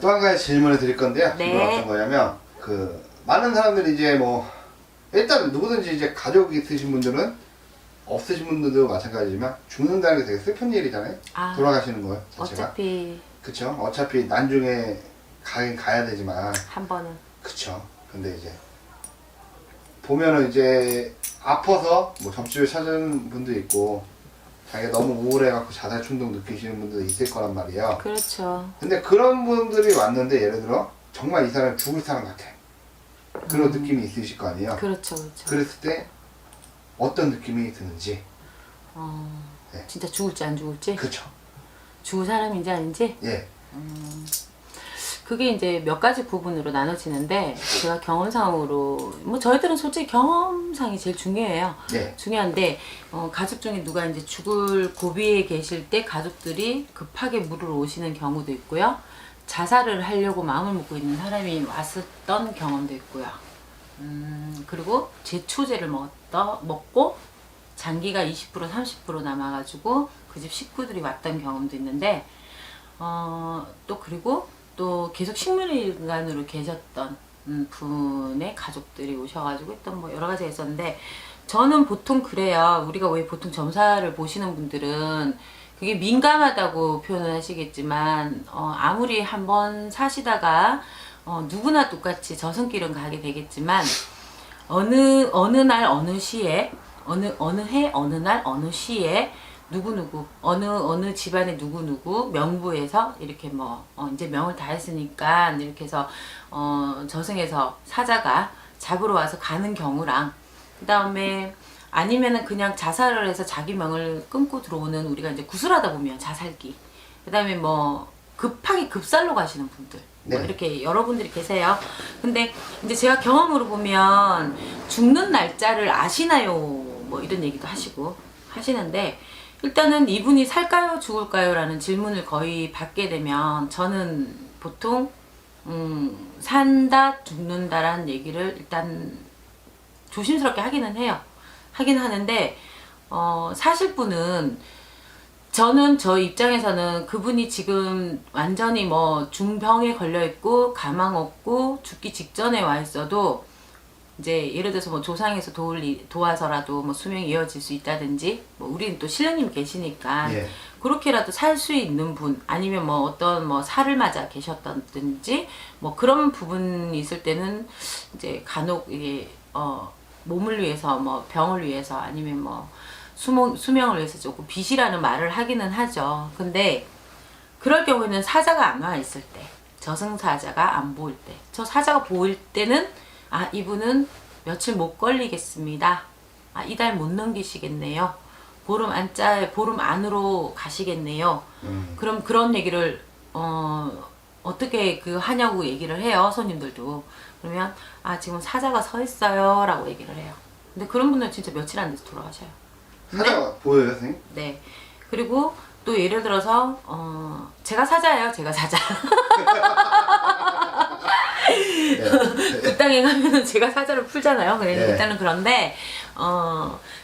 또 한 가지 질문을 드릴 건데요. 네. 이건 어떤 거냐면 많은 사람들이 이제 뭐 일단 누구든지 이제 가족이 있으신 분들은 없으신 분들도 마찬가지지만 죽는다는 게 되게 슬픈 일이잖아요. 돌아가시는 거 자체가. 어차피 그쵸. 어차피 나중에 가긴 가야 되지만. 한 번은. 그쵸. 근데 이제 보면은 이제 아파서 뭐 접시를 찾은 분도 있고 자기가 너무 우울해갖고 자살 충동 느끼시는 분들도 있을 거란 말이에요. 그렇죠. 근데 그런 분들이 왔는데 예를 들어 정말 이 사람이 죽을 사람 같아. 그런 느낌이 있으실 거 아니에요. 그렇죠, 그렇죠. 그랬을 때 어떤 느낌이 드는지. 네. 진짜 죽을지 안 죽을지? 그쵸. 죽을 사람인지 아닌지? 예. 그게 이제 몇 가지 부분으로 나눠지는데 제가 경험상으로 뭐 저희들은 솔직히 경험상이 제일 중요해요. 네. 중요한데 가족 중에 누가 이제 죽을 고비에 계실 때 가족들이 급하게 물으러 오시는 경우도 있고요. 자살을 하려고 마음을 먹고 있는 사람이 왔었던 경험도 있고요. 그리고 제초제를 먹고 장기가 20% 30% 남아가지고 그 집 식구들이 왔던 경험도 있는데 또 그리고 또 계속 식물인간으로 계셨던 분의 가족들이 오셔가지고 했던 뭐 여러 가지가 있었는데 저는 보통 그래요. 우리가 왜 보통 점사를 보시는 분들은 그게 민감하다고 표현을 하시겠지만 아무리 한번 사시다가 누구나 똑같이 저승길은 가게 되겠지만 어느 날 어느 시에 어느 해 어느 날 어느 시에 누구누구 어느 집안의 누구누구 명부에서 이렇게 뭐 이제 명을 다 했으니까 이렇게 해서 저승에서 사자가 잡으러 와서 가는 경우랑 그 다음에 아니면은 그냥 자살을 해서 자기 명을 끊고 들어오는 우리가 이제 구슬하다 보면 자살기 그 다음에 뭐 급하게 급살로 가시는 분들 네. 뭐 이렇게 여러분들이 계세요. 근데 이제 제가 경험으로 보면 죽는 날짜를 아시나요? 뭐 이런 얘기도 하시는데 일단은 이분이 살까요 죽을까요 라는 질문을 거의 받게 되면 저는 보통 산다 죽는다라는 얘기를 일단 조심스럽게 하기는 해요. 하긴 하는데 사실 분은 저는 저 입장에서는 그분이 지금 완전히 뭐 중병에 걸려 있고 가망 없고 죽기 직전에 와 있어도 이제 예를 들어서 뭐 조상에서 도와서라도 뭐 수명이 이어질 수 있다든지 뭐 우리는 또 신령님 계시니까 예. 그렇게라도 살 수 있는 분 아니면 뭐 어떤 뭐 살을 맞아 계셨다든지 뭐 그런 부분이 있을 때는 이제 간혹 이게 몸을 위해서 뭐 병을 위해서 아니면 뭐 수명을 위해서 조금 빚이라는 말을 하기는 하죠. 근데 그럴 경우에는 사자가 안 와 있을 때 저승사자가 안 보일 때 저 사자가 보일 때는 아 이분은 며칠 못 걸리겠습니다. 아 이달 못 넘기시겠네요. 보름 안으로 가시겠네요. 그럼 그런 얘기를 어떻게 하냐고 얘기를 해요. 손님들도. 그러면 아 지금 사자가 서 있어요 라고 얘기를 해요. 근데 그런 분들은 진짜 며칠 안 돼서 돌아가셔요. 사자가 보여요, 선생님? 네. 그리고 또 예를 들어서 제가 사자예요. 제가 사자. 네. 그 땅에 가면은 제가 사자를 풀잖아요. 그래 네. 일단은 그런데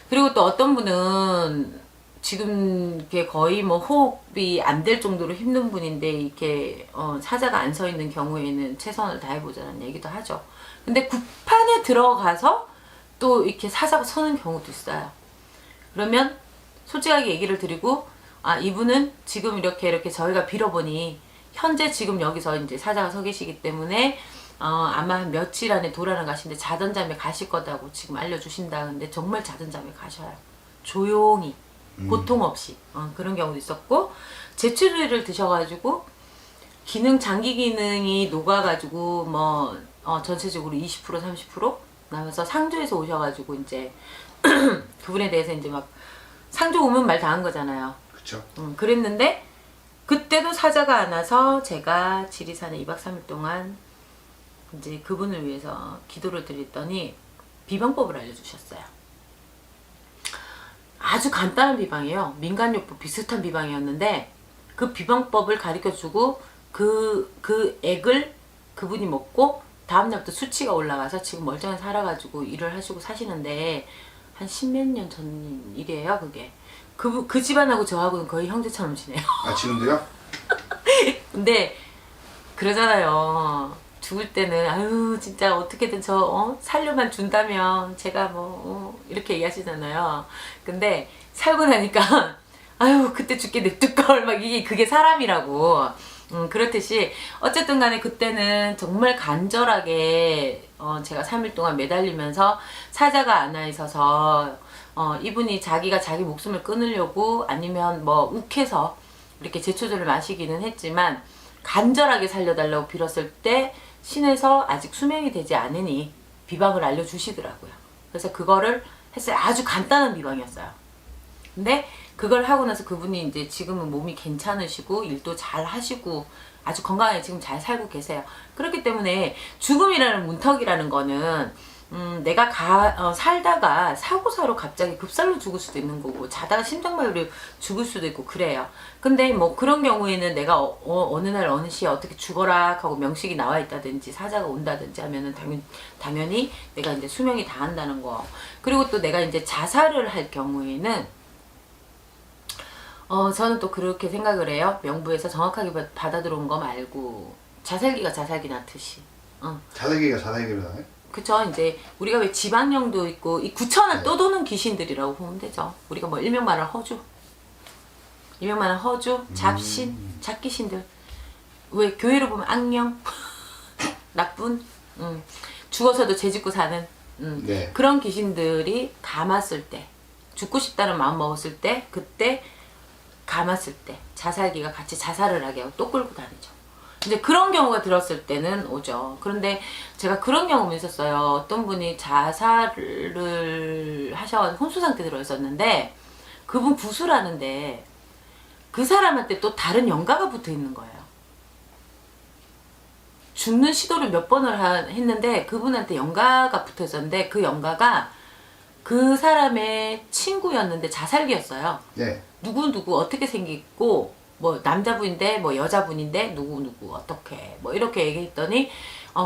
그리고 또 어떤 분은 지금 이렇게 거의 뭐 호흡이 안 될 정도로 힘든 분인데 이렇게 사자가 안 서 있는 경우에는 최선을 다해보자는 얘기도 하죠. 근데 구판에 들어가서 또 이렇게 사자가 서는 경우도 있어요. 그러면 솔직하게 얘기를 드리고 아 이분은 지금 이렇게 저희가 빌어보니 현재 지금 여기서 이제 사자가 서 계시기 때문에 아마 며칠 안에 도라는 가시는데 자던 잠에 가실 거다고 지금 알려주신다. 근데 정말 자던 잠에 가셔요. 조용히 고통 없이 그런 경우도 있었고 제추류를 드셔가지고 장기 기능이 녹아가지고 뭐 전체적으로 20% 30% 나면서 상조에서 오셔가지고 이제 그분에 대해서 이제 막 상조 오면 말 다 한 거잖아요. 그쵸. 그랬는데 그때도 사자가 안 와서 제가 지리산에 2박 3일 동안 이제 그분을 위해서 기도를 드렸더니 비방법을 알려주셨어요. 아주 간단한 비방이에요. 민간요법 비슷한 비방이었는데 그 비방법을 가르쳐주고 그 액을 그분이 먹고 다음날부터 수치가 올라가서 지금 멀쩡히 살아가지고 일을 하시고 사시는데 한 십몇 년 전 일이에요. 그게 그 집안하고 저하고는 거의 형제처럼 지내요. 아 지금도요? 근데 그러잖아요. 죽을 때는 아유 진짜 어떻게든 저 살려만 준다면 제가 이렇게 얘기하시잖아요. 근데 살고 나니까 아유 그때 죽게 냅둘걸 막 이게 그게 사람이라고. 그렇듯이 어쨌든 간에 그때는 정말 간절하게 제가 3일 동안 매달리면서 사자가 안아 있어서 이분이 자기가 자기 목숨을 끊으려고 아니면 뭐 욱해서 이렇게 제초제를 마시기는 했지만 간절하게 살려달라고 빌었을 때 신에서 아직 수명이 되지 않으니 비방을 알려주시더라고요. 그래서 그거를 했어요. 아주 간단한 비방이었어요. 근데 그걸 하고 나서 그분이 이제 지금은 몸이 괜찮으시고 일도 잘 하시고 아주 건강하게 지금 잘 살고 계세요. 그렇기 때문에 죽음이라는 문턱이라는 거는 내가 살다가 사고사로 갑자기 급살로 죽을 수도 있는 거고 자다가 심장마비로 죽을 수도 있고 그래요. 근데 뭐 그런 경우에는 내가 어느 날 어느 시에 어떻게 죽어라 하고 명식이 나와 있다든지 사자가 온다든지 하면은 당연히 내가 이제 수명이 다한다는 거. 그리고 또 내가 이제 자살을 할 경우에는 저는 또 그렇게 생각을 해요. 명부에서 정확하게 받아 들어온 거 말고 자살기가 자살기 낳듯이. 자살기가 자살기로 나요? 그쵸. 이제 우리가 왜 지방령도 있고 이 구천을 네. 떠도는 귀신들이라고 보면 되죠. 우리가 뭐 일명만한 허주, 일명만한 허주, 잡신, 잡귀신들. 왜 교회로 보면 악령, 나쁜, 죽어서도 죄짓고 사는 네. 그런 귀신들이 감았을 때, 죽고 싶다는 마음 먹었을 때, 그때 감았을 때 자살기가 같이 자살을 하게 하고 또 끌고 다니죠. 이제 그런 경우가 들었을 때는 오죠. 그런데 제가 그런 경험이 있었어요. 어떤 분이 자살을 하셔가지고 혼수 상태 들어있었는데 그분 구술하는데 그 사람한테 또 다른 영가가 붙어 있는 거예요. 죽는 시도를 몇 번을 했는데 그분한테 영가가 붙어 있었는데 그 영가가 그 사람의 친구였는데 자살기였어요. 네. 누구 어떻게 생겼고 뭐 남자분인데 뭐 여자분인데 누구 어떻게 뭐 이렇게 얘기했더니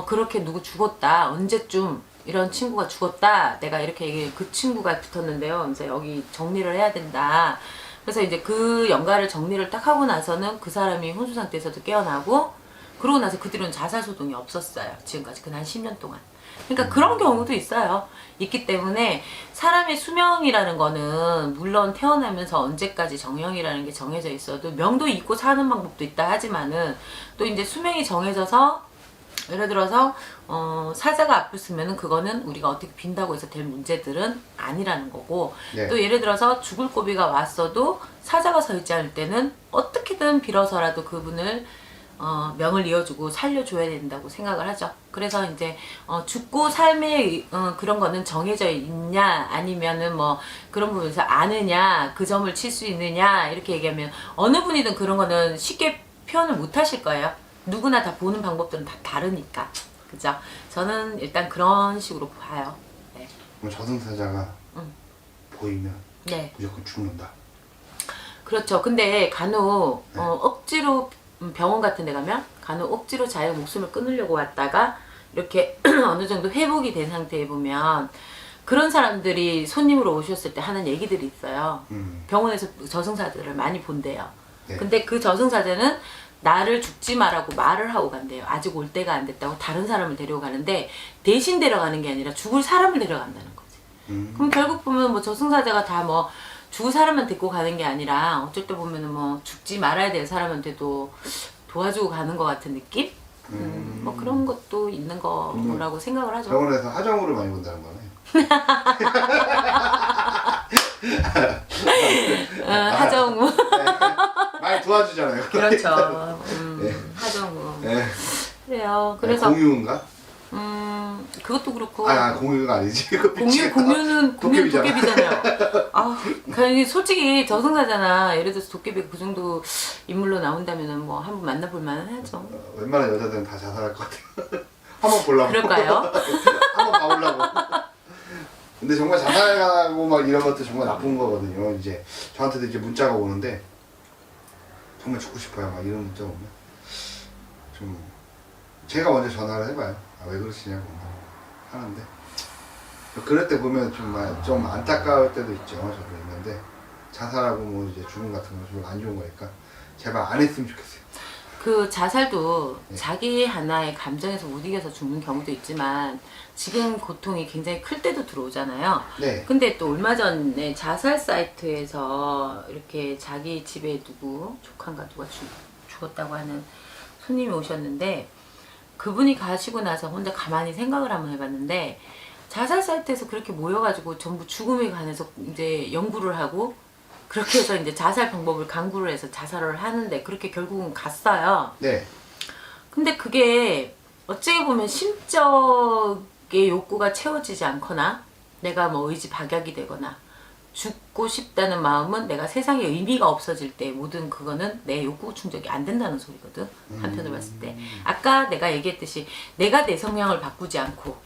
그렇게 누구 죽었다 언제쯤 이런 친구가 죽었다 내가 이렇게 얘기해 그 친구가 붙었는데요. 이제 여기 정리를 해야 된다. 그래서 이제 그 연가를 정리를 딱 하고 나서는 그 사람이 혼수 상태에서도 깨어나고 그러고 나서 그 뒤로는 자살 소동이 없었어요. 지금까지 한 10년 동안. 그러니까 그런 경우도 있어요. 있기 때문에 사람의 수명이라는 거는 물론 태어나면서 언제까지 정형이라는 게 정해져 있어도 명도 있고 사는 방법도 있다 하지만은 또 이제 수명이 정해져서 예를 들어서 사자가 아팠으면은 그거는 우리가 어떻게 빈다고 해서 될 문제들은 아니라는 거고 네. 또 예를 들어서 죽을 고비가 왔어도 사자가 서 있지 않을 때는 어떻게든 빌어서라도 그분을 명을 이어주고 살려줘야 된다고 생각을 하죠. 그래서 이제 죽고 삶의 그런 거는 정해져 있냐 아니면은 뭐 그런 부분에서 아느냐 그 점을 칠 수 있느냐 이렇게 얘기하면 어느 분이든 그런 거는 쉽게 표현을 못 하실 거예요. 누구나 다 보는 방법들은 다 다르니까. 그죠? 저는 일단 그런 식으로 봐요. 네. 그럼 저승사자가 보이면 네. 무조건 죽는다. 그렇죠. 근데 간혹 네. 억지로 병원 같은 데 가면 간혹 억지로 자기 목숨을 끊으려고 왔다가 이렇게 어느 정도 회복이 된 상태에 보면 그런 사람들이 손님으로 오셨을 때 하는 얘기들이 있어요. 병원에서 저승사자를 많이 본대요. 네. 근데 그 저승사자는 나를 죽지 마라고 말을 하고 간대요. 아직 올 때가 안 됐다고 다른 사람을 데려가는데 대신 데려가는 게 아니라 죽을 사람을 데려간다는 거지. 그럼 결국 보면 뭐 저승사자가 다 뭐 죽을 사람만 데리고 가는 게 아니라 어쩔 때 보면은 뭐 죽지 말아야 될 사람한테도 도와주고 가는 것 같은 느낌? 뭐 그런 것도 있는 거라고 생각을 하죠. 병원에서 하정우를 많이 본다는 거네. 하정우. 네. 많이 도와주잖아요. 그렇죠. 네. 하정우. 네. 그래요. 그래서 공유인가? 그것도 그렇고. 공유가 아니지. 그 공유는 도깨비잖아. 도깨비잖아요. 그냥 솔직히 저승사잖아. 예를 들어서 도깨비가 그 정도 인물로 나온다면은 뭐 한번 만나볼 만은 하죠. 웬만한 여자들은 다 자살할 것 같아요. 한번 보려고. 그럴까요? 한번 봐보려고. 근데 정말 자살하고 막 이런 것도 정말 나쁜 거거든요. 이제 저한테도 이제 문자가 오는데 정말 죽고 싶어요. 막 이런 문자 오면 좀 제가 먼저 전화를 해봐요. 왜 그러시냐고 하는데 그럴 때 보면 좀 안타까울 때도 있죠. 저도 있는데 자살하고 뭐 이제 죽음 같은 거 좀 안 좋은 거니까 제발 안 했으면 좋겠어요. 그 자살도 네. 자기 하나의 감정에서 못 이겨서 죽는 경우도 있지만 지금 고통이 굉장히 클 때도 들어오잖아요. 네. 근데 또 얼마 전에 자살 사이트에서 이렇게 자기 집에 누구 조카인가 누가 죽었다고 하는 손님이 오셨는데 그분이 가시고 나서 혼자 가만히 생각을 한번 해봤는데 자살 사이트에서 그렇게 모여가지고 전부 죽음에 관해서 이제 연구를 하고 그렇게 해서 이제 자살 방법을 강구를 해서 자살을 하는데 그렇게 결국은 갔어요. 네. 근데 그게 어찌 보면 심적의 욕구가 채워지지 않거나 내가 뭐 의지 박약이 되거나 죽고 싶다는 마음은 내가 세상에 의미가 없어질 때 모든 그거는 내 욕구 충족이 안 된다는 소리거든. 한편으로 봤을 때 아까 내가 얘기했듯이 내가 내 성향을 바꾸지 않고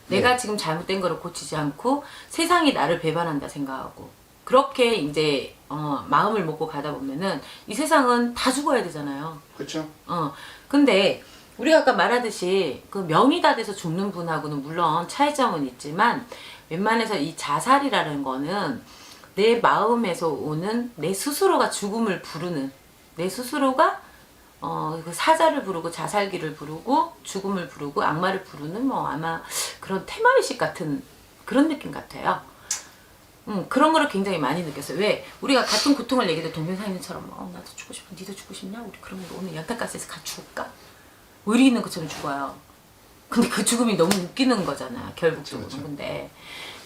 내가 지금 잘못된 거를 고치지 않고 세상이 나를 배반한다 생각하고 그렇게 이제 마음을 먹고 가다 보면은 이 세상은 다 죽어야 되잖아요. 그렇죠. 근데 우리가 아까 말하듯이 그 명이 다 돼서 죽는 분하고는 물론 차이점은 있지만 웬만해서 이 자살이라는 거는 내 마음에서 오는 내 스스로가 죽음을 부르는 내 스스로가 그 사자를 부르고 자살기를 부르고 죽음을 부르고 악마를 부르는 뭐 아마 그런 테마의식 같은 그런 느낌 같아요. 그런 거를 굉장히 많이 느꼈어요. 왜? 우리가 같은 고통을 얘기해도 동병상련처럼 나도 죽고 싶어. 니도 죽고 싶냐? 우리 그러면 오늘 연탄가스에서 같이 죽을까? 의리 있는 것처럼 죽어요. 근데 그 죽음이 너무 웃기는 거잖아. 결국도. 그쵸.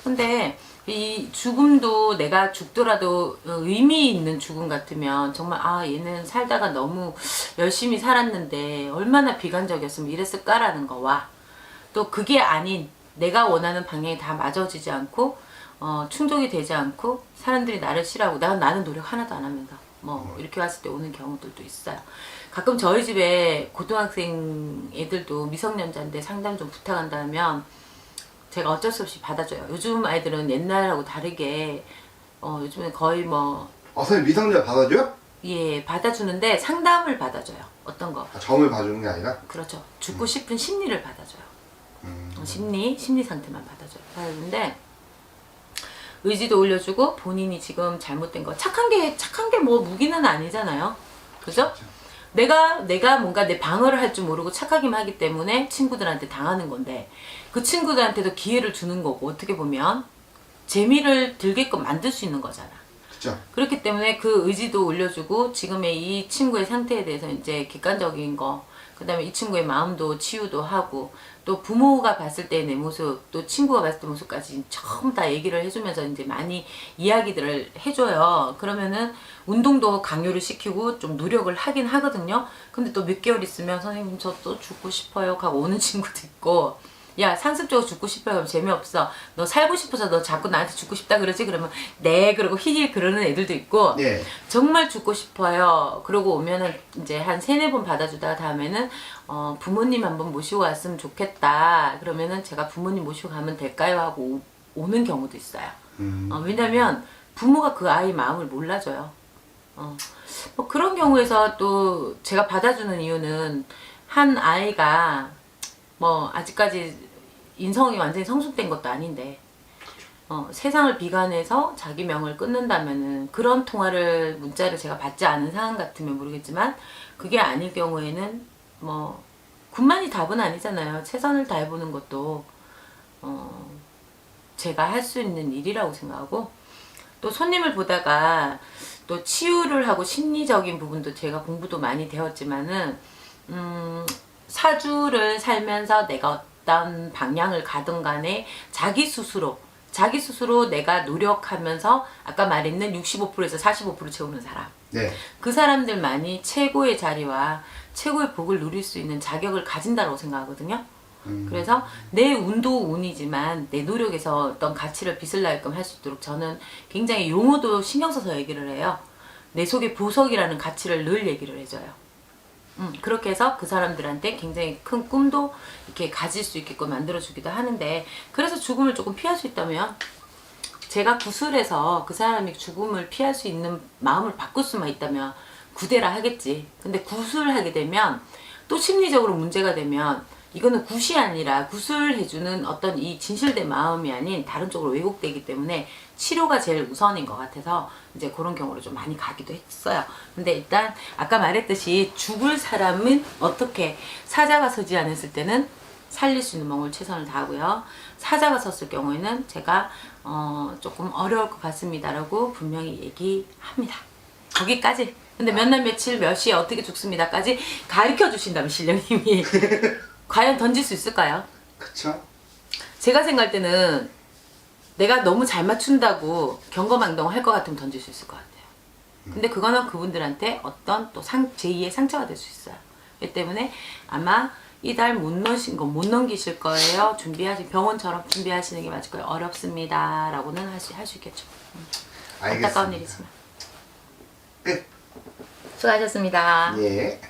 근데 이 죽음도 내가 죽더라도 의미 있는 죽음 같으면 정말 얘는 살다가 너무 열심히 살았는데 얼마나 비관적이었으면 이랬을까라는 거와 또 그게 아닌 내가 원하는 방향이 다 맞아지지 않고 충족이 되지 않고 사람들이 나를 싫어하고 나는 노력 하나도 안 하면서 이렇게 왔을 때 오는 경우들도 있어요. 가끔 저희 집에 고등학생 애들도 미성년자인데 상담 좀 부탁한다면 제가 어쩔 수 없이 받아줘요. 요즘 아이들은 옛날하고 다르게 요즘은 거의 선생님 미성년 받아줘요? 예, 받아주는데 상담을 받아줘요. 어떤 거? 점을 봐주는 게 아니라? 그렇죠. 죽고 싶은 심리를 받아줘요. 심리 상태만 받아주는데 의지도 올려주고 본인이 지금 잘못된 거 착한 게 뭐 무기는 아니잖아요. 그죠? 내가 뭔가 내 방어를 할 줄 모르고 착하기만 하기 때문에 친구들한테 당하는 건데 그 친구들한테도 기회를 주는 거고 어떻게 보면 재미를 들게끔 만들 수 있는 거잖아. 그렇죠. 그렇기 때문에 그 의지도 올려주고 지금의 이 친구의 상태에 대해서 이제 객관적인 거 그 다음에 이 친구의 마음도 치유도 하고 또 부모가 봤을 때 내 모습 또 친구가 봤을 때 모습까지 전부 다 얘기를 해주면서 이제 많이 이야기들을 해줘요. 그러면은 운동도 강요를 시키고 좀 노력을 하긴 하거든요. 근데 또 몇 개월 있으면 선생님 저 또 죽고 싶어요 하고 오는 친구도 있고 야 상습적으로 죽고 싶어요 그러면 재미없어 너 살고 싶어서 너 자꾸 나한테 죽고 싶다 그러지 그러면 네 그러고 힐 그러는 애들도 있고 네. 정말 죽고 싶어요 그러고 오면은 이제 한 3-4번 받아주다가 다음에는 부모님 한번 모시고 왔으면 좋겠다 그러면은 제가 부모님 모시고 가면 될까요 하고 오는 경우도 있어요. 왜냐면 부모가 그 아이 마음을 몰라줘요. 그런 경우에서 또 제가 받아주는 이유는 한 아이가 아직까지 인성이 완전히 성숙된 것도 아닌데 세상을 비관해서 자기 명을 끊는다면은 그런 문자를 제가 받지 않은 상황 같으면 모르겠지만 그게 아닐 경우에는 군만이 답은 아니잖아요. 최선을 다해보는 것도 제가 할 수 있는 일이라고 생각하고 또 손님을 보다가 또 치유를 하고 심리적인 부분도 제가 공부도 많이 되었지만은 사주를 살면서 내가 어떤 방향을 가든 간에 자기 스스로 내가 노력하면서 아까 말했는 65%에서 45% 채우는 사람. 네. 그 사람들만이 최고의 자리와 최고의 복을 누릴 수 있는 자격을 가진다고 생각하거든요. 그래서 내 운도 운이지만 내 노력에서 어떤 가치를 빚을 나게끔 할 수 있도록 저는 굉장히 용어도 신경 써서 얘기를 해요. 내 속에 보석이라는 가치를 늘 얘기를 해줘요. 그렇게 해서 그 사람들한테 굉장히 큰 꿈도 이렇게 가질 수 있게끔 만들어주기도 하는데 그래서 죽음을 조금 피할 수 있다면 제가 구술해서 그 사람이 죽음을 피할 수 있는 마음을 바꿀 수만 있다면 구대라 하겠지. 근데 구술하게 되면 또 심리적으로 문제가 되면 이거는 굿이 아니라 굿을 해주는 어떤 이 진실된 마음이 아닌 다른 쪽으로 왜곡되기 때문에 치료가 제일 우선인 것 같아서 이제 그런 경우를 좀 많이 가기도 했어요. 근데 일단 아까 말했듯이 죽을 사람은 어떻게 사자가 서지 않았을 때는 살릴 수 있는 방법을 최선을 다하고요. 사자가 섰을 경우에는 제가 조금 어려울 것 같습니다라고 분명히 얘기합니다. 거기까지. 근데 몇 날 며칠 몇 시에 어떻게 죽습니다까지 가르쳐 주신다면 신령님이 과연 던질 수 있을까요? 그쵸? 제가 생각할 때는 내가 너무 잘 맞춘다고 경거망동 할 것 같으면 던질 수 있을 것 같아요. 근데 그거는 그분들한테 어떤 또 제2의 상처가 될 수 있어요. 그렇기 때문에 아마 이달 못 넘기실 거예요. 병원처럼 준비하시는 게 맞을 거예요. 어렵습니다. 라고는 할 수 있겠죠. 알겠습니다. 안타까운 일이지만. 끝. 수고하셨습니다. 예.